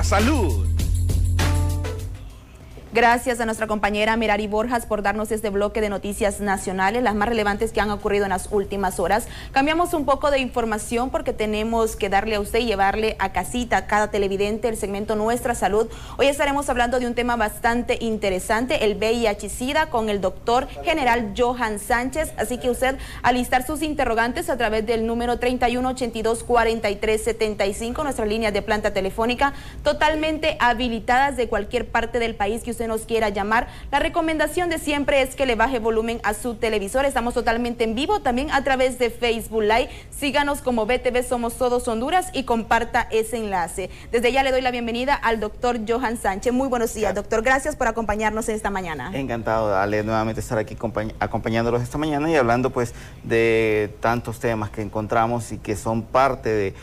Nuestra Salud. Gracias a nuestra compañera Merari Borjas por darnos este bloque de noticias nacionales, las más relevantes que han ocurrido en las últimas horas. Cambiamos un poco de información porque tenemos que darle a usted y llevarle a casita, a cada televidente, el segmento Nuestra Salud. Hoy estaremos hablando de un tema bastante interesante, el VIH-Sida, con el doctor general Johan Sánchez. Así que usted, alistar sus interrogantes a través del número 3182-4375, nuestra línea de planta telefónica, totalmente habilitadas de cualquier parte del país que usted nos quiera llamar. La recomendación de siempre es que le baje volumen a su televisor. Estamos totalmente en vivo también a través de Facebook Live. Síganos como BTV Somos Todos Honduras y comparta ese enlace. Desde ya le doy la bienvenida al doctor Johan Sánchez. Muy buenos días, doctor. Gracias por acompañarnos esta mañana. Encantado, Ale, nuevamente estar aquí acompañándolos esta mañana y hablando pues de tantos temas que encontramos y que son parte de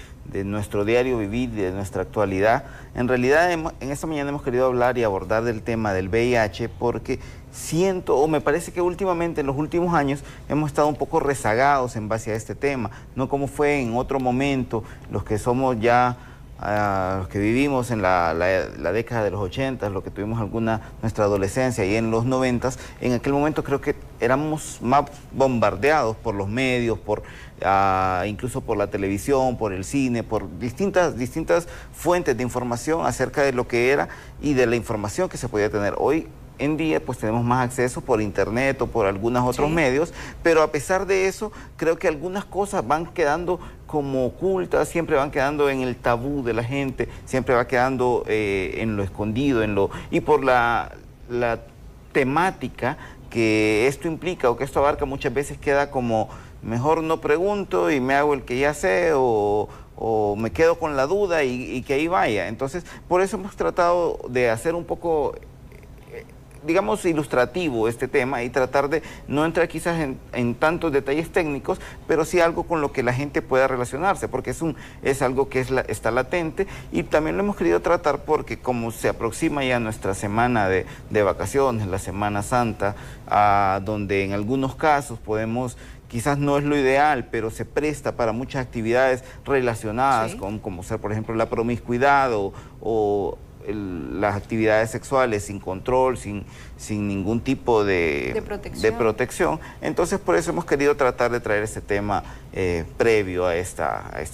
nuestro diario vivir, de nuestra actualidad. En realidad, en esta mañana hemos querido hablar y abordar del tema del VIH porque siento, o me parece que últimamente, en los últimos años, hemos estado un poco rezagados en base a este tema, no como fue en otro momento, los que somos ya, los que vivimos en la década de los 80, los que tuvimos nuestra adolescencia y en los 90, en aquel momento creo que éramos más bombardeados por los medios, incluso por la televisión, por el cine, por distintas fuentes de información acerca de lo que era y de la información que se podía tener. Hoy en día pues tenemos más acceso por internet o por algunos otros medios, pero a pesar de eso creo que algunas cosas van quedando como ocultas, siempre van quedando en el tabú de la gente, siempre va quedando en lo escondido, y por la temática que esto implica o que esto abarca, muchas veces queda como mejor no pregunto y me hago el que ya sé o me quedo con la duda y que ahí vaya. Entonces, por eso hemos tratado de hacer un poco, digamos, ilustrativo este tema y tratar de no entrar quizás en tantos detalles técnicos, pero sí algo con lo que la gente pueda relacionarse, porque es algo que está latente, y también lo hemos querido tratar porque como se aproxima ya nuestra semana de vacaciones, la Semana Santa, donde en algunos casos podemos, quizás no es lo ideal, pero se presta para muchas actividades relacionadas con, como ser, por ejemplo, la promiscuidad o las actividades sexuales sin control, sin ningún tipo de protección. Entonces, por eso hemos querido tratar de traer este tema previo a este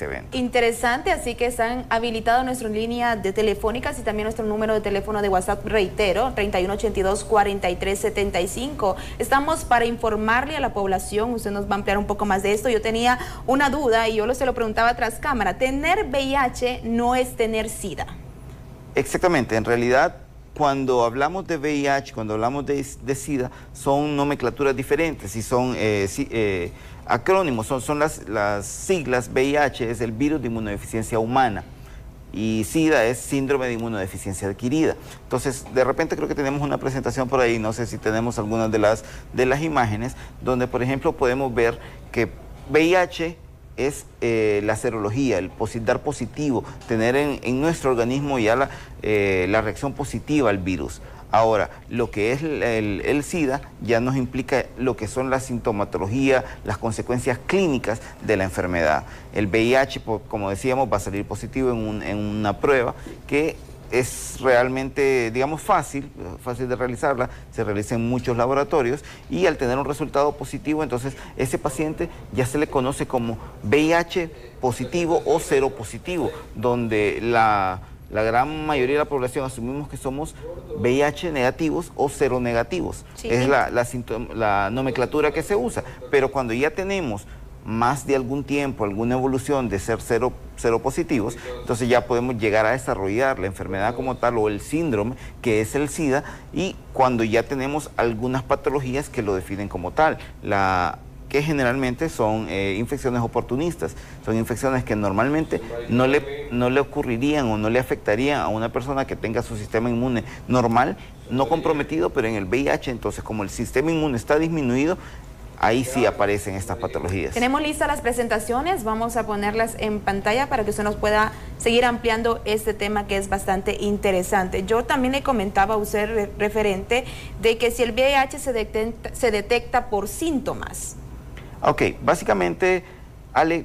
evento. Interesante, así que están habilitadas nuestras líneas de telefónicas y también nuestro número de teléfono de WhatsApp, reitero, 3182-4375. Estamos para informarle a la población, usted nos va a ampliar un poco más de esto. Yo tenía una duda y yo se lo preguntaba tras cámara. ¿Tener VIH no es tener SIDA? Exactamente, en realidad cuando hablamos de VIH, cuando hablamos de SIDA, son nomenclaturas diferentes y son acrónimos, son las siglas. VIH es el virus de inmunodeficiencia humana y SIDA es síndrome de inmunodeficiencia adquirida. Entonces, de repente creo que tenemos una presentación por ahí, no sé si tenemos algunas de las imágenes, donde por ejemplo podemos ver que VIH es la serología, dar positivo, tener en nuestro organismo ya la reacción positiva al virus. Ahora, lo que es el SIDA ya nos implica lo que son la sintomatología, las consecuencias clínicas de la enfermedad. El VIH, como decíamos, va a salir positivo en una prueba que es realmente, digamos, fácil de realizarla, se realiza en muchos laboratorios y al tener un resultado positivo, entonces ese paciente ya se le conoce como VIH positivo o seropositivo, donde la gran mayoría de la población asumimos que somos VIH negativos o seronegativos. Sí. Es la nomenclatura que se usa, pero cuando ya tenemos más de algún tiempo, alguna evolución de ser seropositivos, entonces ya podemos llegar a desarrollar la enfermedad como tal o el síndrome que es el SIDA, y cuando ya tenemos algunas patologías que lo definen como tal, que generalmente son infecciones oportunistas, son infecciones que normalmente no le ocurrirían o no le afectarían a una persona que tenga su sistema inmune normal, no comprometido, pero en el VIH, entonces como el sistema inmune está disminuido, ahí sí aparecen estas patologías. Tenemos listas las presentaciones, vamos a ponerlas en pantalla para que usted nos pueda seguir ampliando este tema que es bastante interesante. Yo también le comentaba a usted referente de que si el VIH se detecta por síntomas. Ok, básicamente, Ale,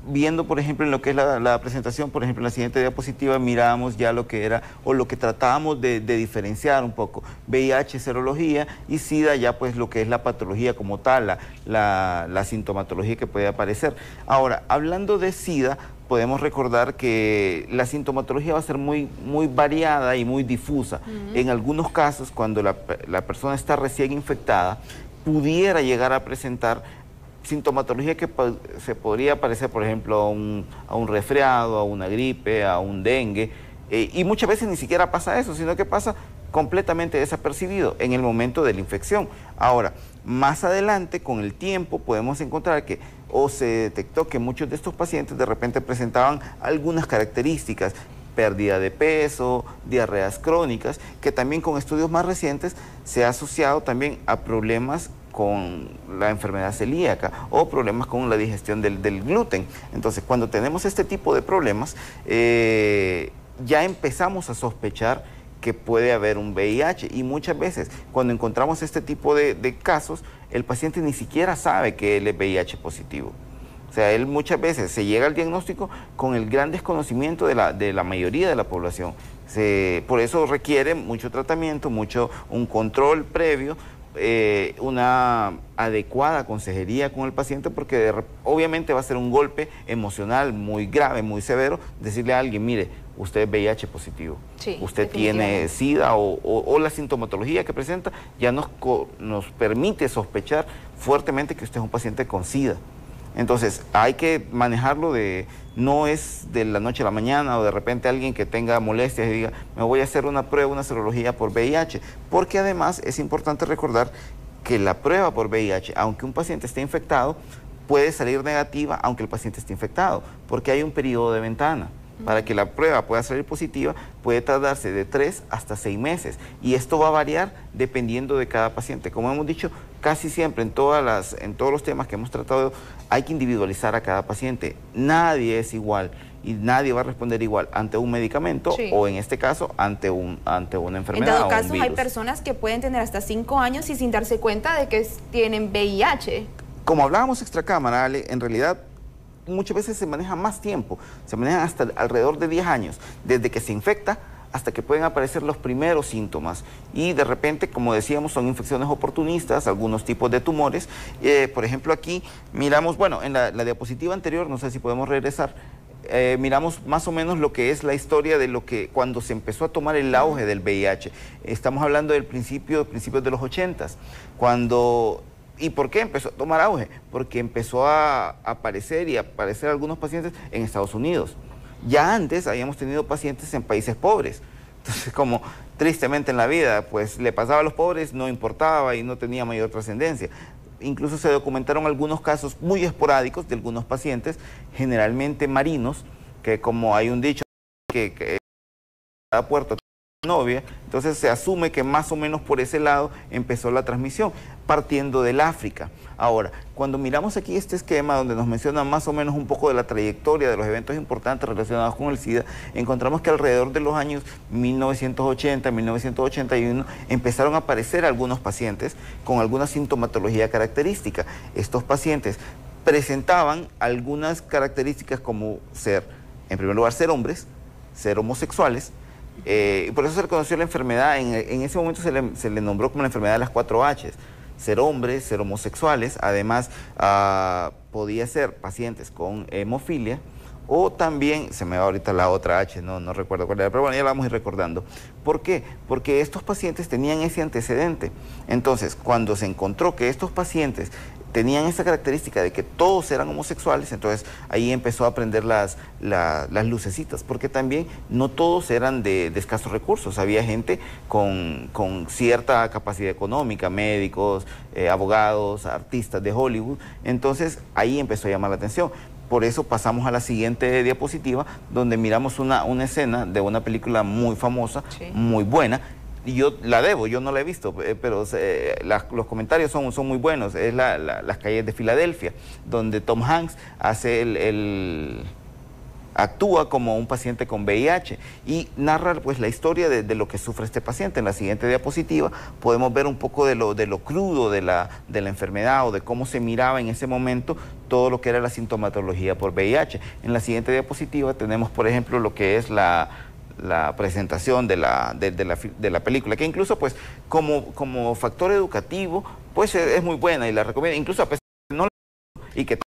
viendo, por ejemplo, en lo que es la presentación, por ejemplo, en la siguiente diapositiva, miramos ya lo que era, o lo que tratábamos de diferenciar un poco, VIH, serología, y SIDA ya pues lo que es la patología como tal, la sintomatología que puede aparecer. Ahora, hablando de SIDA, podemos recordar que la sintomatología va a ser muy variada y muy difusa. En algunos casos, cuando la persona está recién infectada, pudiera llegar a presentar sintomatología que se podría parecer, por ejemplo, a un resfriado, a una gripe, a un dengue, y muchas veces ni siquiera pasa eso, sino que pasa completamente desapercibido en el momento de la infección. Ahora, más adelante, con el tiempo, podemos encontrar que o se detectó que muchos de estos pacientes de repente presentaban algunas características, pérdida de peso, diarreas crónicas, que también con estudios más recientes se ha asociado también a problemas con la enfermedad celíaca o problemas con la digestión del gluten. Entonces, cuando tenemos este tipo de problemas, ya empezamos a sospechar que puede haber un VIH, y muchas veces cuando encontramos este tipo de casos, el paciente ni siquiera sabe que él es VIH positivo. O sea, él muchas veces se llega al diagnóstico con el gran desconocimiento de la mayoría de la población. Por eso requiere mucho tratamiento, un control previo, una adecuada consejería con el paciente, porque obviamente va a ser un golpe emocional muy grave, muy severo, decirle a alguien, mire, usted es VIH positivo, sí, usted tiene SIDA o la sintomatología que presenta ya nos permite sospechar fuertemente que usted es un paciente con SIDA. Entonces hay que manejarlo no es de la noche a la mañana o de repente alguien que tenga molestias y diga, me voy a hacer una prueba, una serología por VIH, porque además es importante recordar que la prueba por VIH, aunque un paciente esté infectado, puede salir negativa aunque el paciente esté infectado, porque hay un periodo de ventana. Para que la prueba pueda salir positiva, puede tardarse de 3 hasta 6 meses. Y esto va a variar dependiendo de cada paciente. Como hemos dicho, casi siempre en todos los temas que hemos tratado, hay que individualizar a cada paciente. Nadie es igual y nadie va a responder igual ante un medicamento, sí, o en este caso ante una enfermedad. En todo caso, hay personas que pueden tener hasta 5 años y sin darse cuenta de que tienen VIH. Como hablábamos extracámara, Ale, en realidad muchas veces se maneja más tiempo, se manejan hasta alrededor de 10 años, desde que se infecta hasta que pueden aparecer los primeros síntomas. Y de repente, como decíamos, son infecciones oportunistas, algunos tipos de tumores. Por ejemplo, aquí miramos, bueno, en la diapositiva anterior, no sé si podemos regresar, miramos más o menos lo que es la historia de cuando se empezó a tomar el auge del VIH. Estamos hablando del principios de los 80s, cuando... ¿Y por qué empezó a tomar auge? Porque empezó a aparecer algunos pacientes en Estados Unidos. Ya antes habíamos tenido pacientes en países pobres. Entonces, como tristemente en la vida, pues le pasaba a los pobres, no importaba y no tenía mayor trascendencia. Incluso se documentaron algunos casos muy esporádicos de algunos pacientes, generalmente marinos, que como hay un dicho que a puerto novia, entonces se asume que más o menos por ese lado empezó la transmisión, partiendo del África. Ahora, cuando miramos aquí este esquema donde nos menciona más o menos un poco de la trayectoria de los eventos importantes relacionados con el SIDA, encontramos que alrededor de los años 1980, 1981, empezaron a aparecer algunos pacientes con alguna sintomatología característica. Estos pacientes presentaban algunas características como en primer lugar, ser hombres, ser homosexuales. Por eso se reconoció la enfermedad, en ese momento se le nombró como la enfermedad de las 4 H's, ser hombres, ser homosexuales, además podía ser pacientes con hemofilia, o también, se me va ahorita la otra H, no recuerdo cuál era, pero bueno, ya la vamos a ir recordando. ¿Por qué? Porque estos pacientes tenían ese antecedente. Entonces, cuando se encontró que estos pacientes tenían esa característica de que todos eran homosexuales, entonces ahí empezó a prender las lucecitas, porque también no todos eran de escasos recursos, había gente con cierta capacidad económica, médicos, abogados, artistas de Hollywood, entonces ahí empezó a llamar la atención. Por eso pasamos a la siguiente diapositiva, donde miramos una escena de una película muy famosa, sí, muy buena. Y yo no la he visto, pero los comentarios son muy buenos. Es Las calles de Filadelfia, donde Tom Hanks hace actúa como un paciente con VIH y narra pues la historia de lo que sufre este paciente. En la siguiente diapositiva podemos ver un poco de lo crudo de la enfermedad o de cómo se miraba en ese momento todo lo que era la sintomatología por VIH. En la siguiente diapositiva tenemos, por ejemplo, lo que es la presentación de la película, que incluso pues como factor educativo pues es muy buena y la recomiendo, incluso a pesar de no y que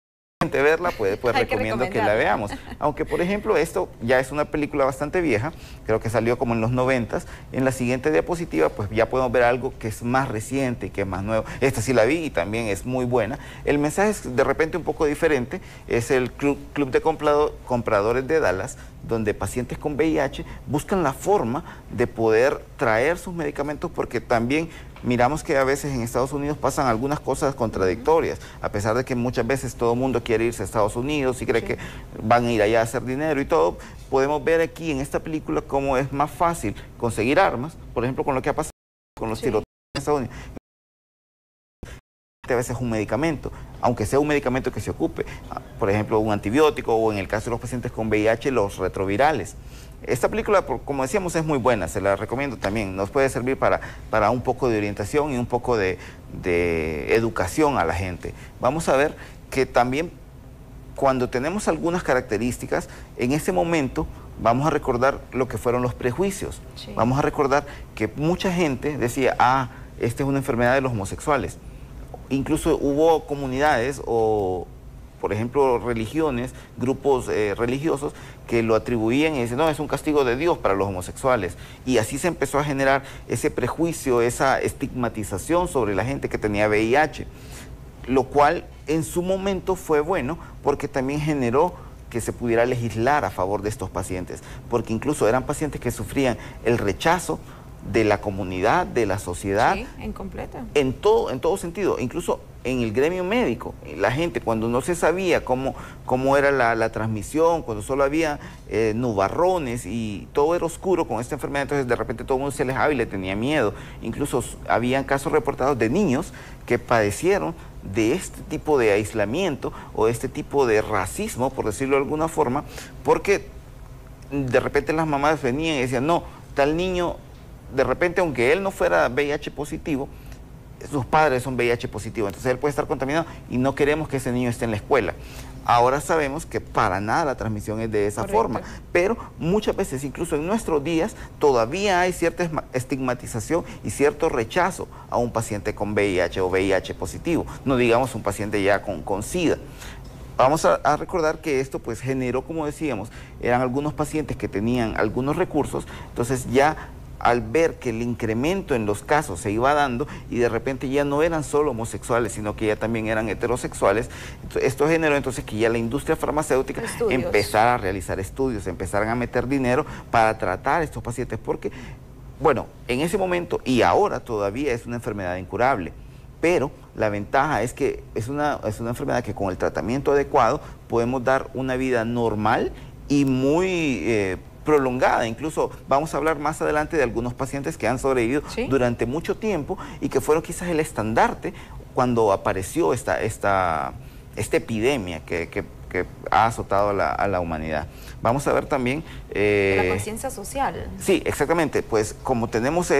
verla, pues recomiendo que la veamos. Aunque, por ejemplo, esto ya es una película bastante vieja, creo que salió como en los 90s. En la siguiente diapositiva, pues ya podemos ver algo que es más reciente y que es más nuevo. Esta sí la vi y también es muy buena. El mensaje es de repente un poco diferente. Es el Club de Compradores de Dallas, donde pacientes con VIH buscan la forma de poder traer sus medicamentos, porque también miramos que a veces en Estados Unidos pasan algunas cosas contradictorias, a pesar de que muchas veces todo el mundo quiere irse a Estados Unidos y cree que van a ir allá a hacer dinero y todo. Podemos ver aquí en esta película cómo es más fácil conseguir armas, por ejemplo, con lo que ha pasado con los tiroteos en Estados Unidos. A veces un medicamento, aunque sea un medicamento que se ocupe, por ejemplo, un antibiótico o en el caso de los pacientes con VIH, los retrovirales. Esta película, como decíamos, es muy buena, se la recomiendo también, nos puede servir para un poco de orientación y un poco de educación a la gente. Vamos a ver que también cuando tenemos algunas características, en ese momento vamos a recordar lo que fueron los prejuicios. Sí. Vamos a recordar que mucha gente decía, esta es una enfermedad de los homosexuales. Incluso hubo comunidades o, por ejemplo, religiones, grupos religiosos que lo atribuían y decían, no, es un castigo de Dios para los homosexuales. Y así se empezó a generar ese prejuicio, esa estigmatización sobre la gente que tenía VIH, lo cual en su momento fue bueno porque también generó que se pudiera legislar a favor de estos pacientes, porque incluso eran pacientes que sufrían el rechazo de la comunidad, de la sociedad. Sí, en completo. En todo sentido, incluso en el gremio médico. La gente, cuando no se sabía cómo era la transmisión, cuando solo había nubarrones y todo era oscuro con esta enfermedad, entonces de repente todo el mundo se alejaba y le tenía miedo. Incluso habían casos reportados de niños que padecieron de este tipo de aislamiento o este tipo de racismo, por decirlo de alguna forma, porque de repente las mamás venían y decían, no, tal niño, de repente, aunque él no fuera VIH positivo, sus padres son VIH positivo, entonces él puede estar contaminado y no queremos que ese niño esté en la escuela. Ahora sabemos que para nada la transmisión es de esa forma, pero muchas veces, incluso en nuestros días, todavía hay cierta estigmatización y cierto rechazo a un paciente con VIH o VIH positivo, no digamos un paciente ya con SIDA. Vamos a recordar que esto pues generó, como decíamos, eran algunos pacientes que tenían algunos recursos, entonces ya al ver que el incremento en los casos se iba dando y de repente ya no eran solo homosexuales, sino que ya también eran heterosexuales, esto generó entonces que ya la industria farmacéutica empezara a realizar estudios, empezaran a meter dinero para tratar a estos pacientes, porque, bueno, en ese momento y ahora todavía es una enfermedad incurable, pero la ventaja es que es una enfermedad que con el tratamiento adecuado podemos dar una vida normal y muy prolongada. Incluso vamos a hablar más adelante de algunos pacientes que han sobrevivido durante mucho tiempo y que fueron quizás el estandarte cuando apareció esta epidemia que ha azotado a la humanidad. Vamos a ver también la conciencia social. Sí, exactamente. Pues como tenemos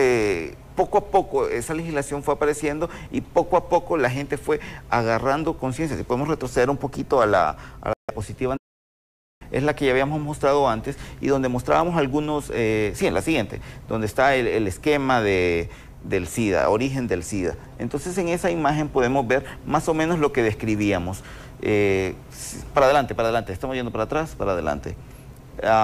poco a poco esa legislación fue apareciendo y poco a poco la gente fue agarrando conciencia. Si podemos retroceder un poquito a la diapositiva, es la que ya habíamos mostrado antes y donde mostrábamos algunos, sí, en la siguiente, donde está el esquema del SIDA, origen del SIDA. Entonces en esa imagen podemos ver más o menos lo que describíamos. Para adelante, estamos yendo para atrás, para adelante.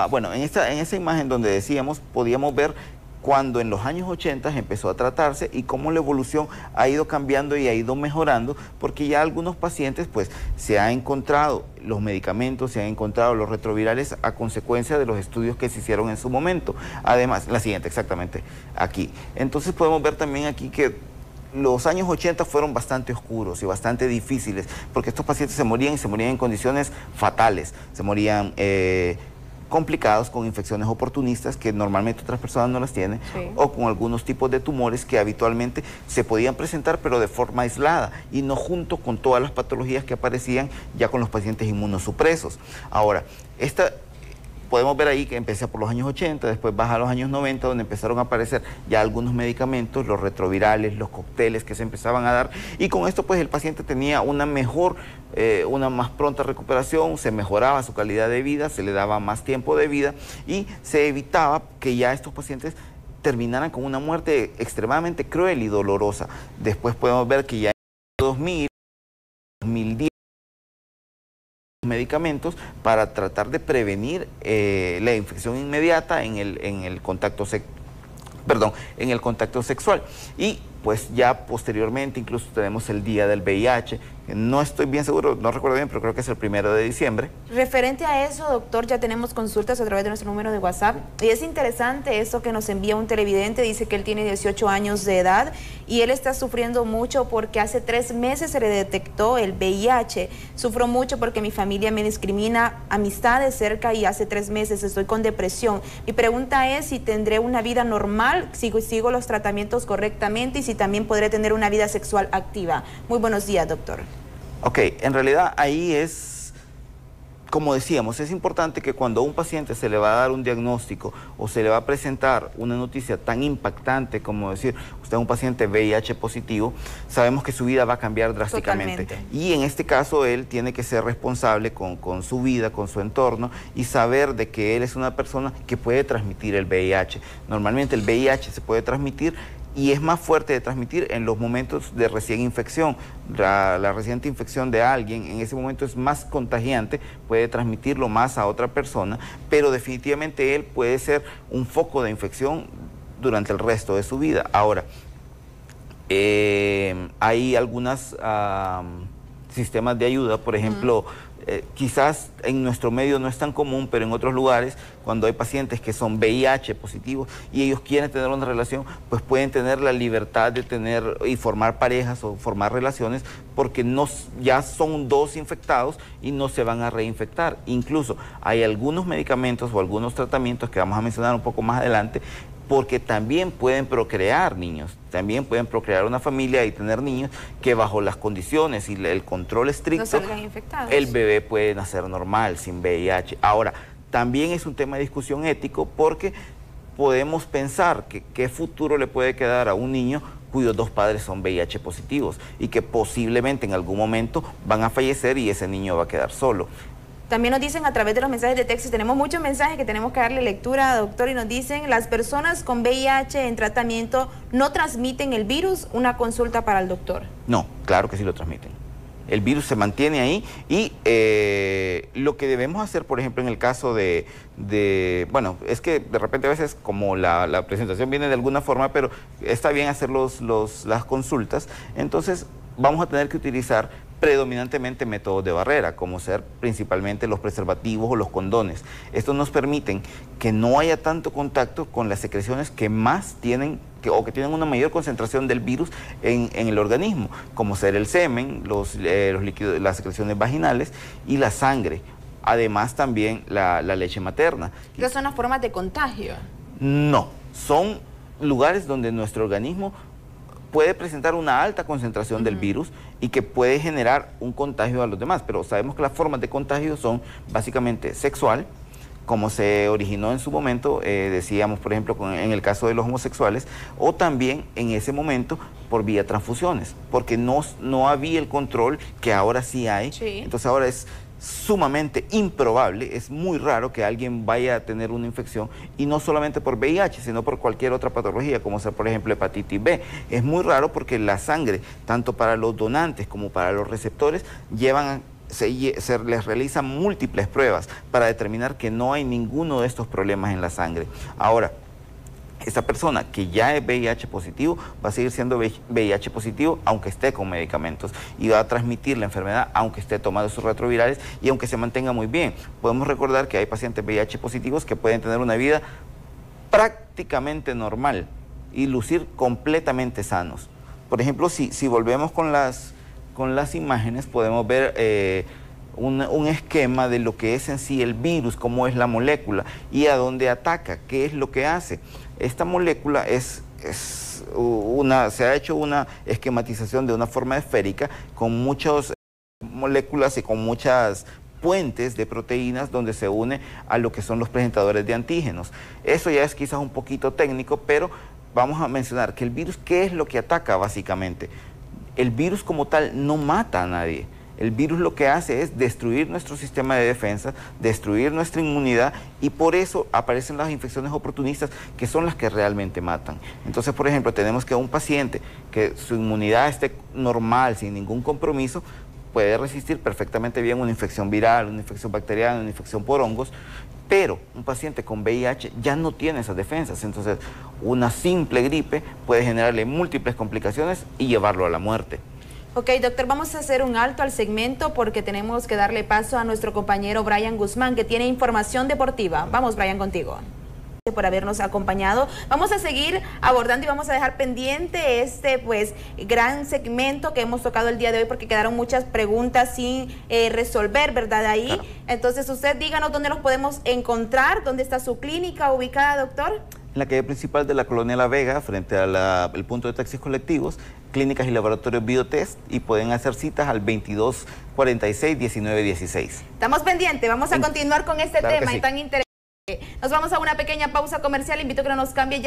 Bueno, en esa imagen donde decíamos, podíamos ver cuando en los años 80 empezó a tratarse y cómo la evolución ha ido cambiando y ha ido mejorando, porque ya algunos pacientes pues se han encontrado los medicamentos, se han encontrado los retrovirales a consecuencia de los estudios que se hicieron en su momento. Además, la siguiente, exactamente, aquí. Entonces podemos ver también aquí que los años 80 fueron bastante oscuros y bastante difíciles, porque estos pacientes se morían en condiciones fatales, se morían complicados con infecciones oportunistas que normalmente otras personas no las tienen, o con algunos tipos de tumores que habitualmente se podían presentar pero de forma aislada y no junto con todas las patologías que aparecían ya con los pacientes inmunosupresos. Ahora, podemos ver ahí que empieza por los años 80, después baja a los años 90, donde empezaron a aparecer ya algunos medicamentos, los retrovirales, los cócteles que se empezaban a dar, y con esto pues el paciente tenía una más pronta recuperación, se mejoraba su calidad de vida, se le daba más tiempo de vida y se evitaba que ya estos pacientes terminaran con una muerte extremadamente cruel y dolorosa. Después podemos ver que ya en 2000, 2010, medicamentos para tratar de prevenir la infección inmediata en el contacto sexual. Y pues ya posteriormente incluso tenemos el Día del VIH, que no estoy bien seguro, no recuerdo bien, pero creo que es el 1 de diciembre. Referente a eso, doctor, ya tenemos consultas a través de nuestro número de WhatsApp, y es interesante eso que nos envía un televidente. Dice que él tiene 18 años de edad y él está sufriendo mucho porque hace 3 meses se le detectó el VIH. Sufro mucho porque mi familia me discrimina, amistades cerca, y hace 3 meses estoy con depresión. Mi pregunta es si tendré una vida normal, sigo los tratamientos correctamente, y si también podré tener una vida sexual activa. Muy buenos días, doctor. Ok, en realidad ahí es, como decíamos, es importante que cuando a un paciente se le va a dar un diagnóstico o se le va a presentar una noticia tan impactante como decir, usted es un paciente VIH positivo, sabemos que su vida va a cambiar drásticamente. Totalmente. Y en este caso él tiene que ser responsable con su vida, con su entorno, y saber de que él es una persona que puede transmitir el VIH. Normalmente el VIH se puede transmitir y es más fuerte de transmitir en los momentos de recién infección. La reciente infección de alguien en ese momento es más contagiante, puede transmitirlo más a otra persona, pero definitivamente él puede ser un foco de infección durante el resto de su vida. Ahora, hay algunos sistemas de ayuda, por ejemplo, quizás en nuestro medio no es tan común, pero en otros lugares, cuando hay pacientes que son VIH positivos y ellos quieren tener una relación, pues pueden tener la libertad de tener y formar parejas o formar relaciones, porque ya son 2 infectados y no se van a reinfectar. Incluso hay algunos medicamentos o algunos tratamientos que vamos a mencionar un poco más adelante, porque también pueden procrear niños, también pueden procrear una familia y tener niños que bajo las condiciones y el control estricto, no salgan infectados. El bebé puede nacer normal, sin VIH. Ahora, también es un tema de discusión ético, porque podemos pensar que qué futuro le puede quedar a un niño cuyos 2 padres son VIH positivos y que posiblemente en algún momento van a fallecer y ese niño va a quedar solo. También nos dicen a través de los mensajes de texto, tenemos muchos mensajes que tenemos que darle lectura, doctor, y nos dicen, las personas con VIH en tratamiento no transmiten el virus. Una consulta para el doctor. No, claro que sí lo transmiten. El virus se mantiene ahí y lo que debemos hacer, por ejemplo, en el caso bueno, es que de repente a veces como la presentación viene de alguna forma, pero está bien hacer las consultas, entonces vamos a tener que utilizar predominantemente métodos de barrera, como ser principalmente los preservativos o los condones. Estos nos permiten que no haya tanto contacto con las secreciones que más tienen, que tienen una mayor concentración del virus en el organismo, como ser el semen, los líquidos, las secreciones vaginales y la sangre. Además también la leche materna. ¿Estas son las formas de contagio? No, son lugares donde nuestro organismo puede presentar una alta concentración del virus y que puede generar un contagio a los demás, pero sabemos que las formas de contagio son básicamente sexual, como se originó en su momento, decíamos por ejemplo en el caso de los homosexuales, o también en ese momento por vía transfusiones, porque no había el control que ahora sí hay. Sí. Entonces ahora es sumamente improbable, es muy raro que alguien vaya a tener una infección, y no solamente por VIH, sino por cualquier otra patología, como sea por ejemplo hepatitis B. Es muy raro porque la sangre, tanto para los donantes como para los receptores, se les realizan múltiples pruebas para determinar que no hay ninguno de estos problemas en la sangre. Ahora, esta persona que ya es VIH positivo va a seguir siendo VIH positivo aunque esté con medicamentos, y va a transmitir la enfermedad aunque esté tomando sus retrovirales y aunque se mantenga muy bien. Podemos recordar que hay pacientes VIH positivos que pueden tener una vida prácticamente normal y lucir completamente sanos. Por ejemplo, si volvemos con las imágenes, podemos ver un esquema de lo que es en sí el virus, cómo es la molécula y a dónde ataca, qué es lo que hace. Esta molécula se ha hecho una esquematización de una forma esférica con muchas moléculas y con muchas puentes de proteínas donde se une a lo que son los presentadores de antígenos. Eso ya es quizás un poquito técnico, pero vamos a mencionar que el virus, ¿qué es lo que ataca básicamente? El virus como tal no mata a nadie. El virus lo que hace es destruir nuestro sistema de defensa, destruir nuestra inmunidad, y por eso aparecen las infecciones oportunistas, que son las que realmente matan. Entonces, por ejemplo, tenemos que un paciente que su inmunidad esté normal, sin ningún compromiso, puede resistir perfectamente bien una infección viral, una infección bacteriana, una infección por hongos, pero un paciente con VIH ya no tiene esas defensas. Entonces, una simple gripe puede generarle múltiples complicaciones y llevarlo a la muerte. Ok, doctor, vamos a hacer un alto al segmento porque tenemos que darle paso a nuestro compañero Brian Guzmán, que tiene información deportiva. Vamos, Brian, contigo. Por habernos acompañado. Vamos a seguir abordando y vamos a dejar pendiente este gran segmento que hemos tocado el día de hoy, porque quedaron muchas preguntas sin resolver, ¿verdad? Ahí. Claro. Entonces, usted díganos dónde los podemos encontrar, dónde está su clínica ubicada, doctor. En la calle principal de la colonia La Vega, frente al punto de taxis colectivos, clínicas y laboratorios Biotest, y pueden hacer citas al 2246-1916. Estamos pendientes, vamos a continuar con este tema tan interesante. Nos vamos a una pequeña pausa comercial, invito a que no nos cambie ya.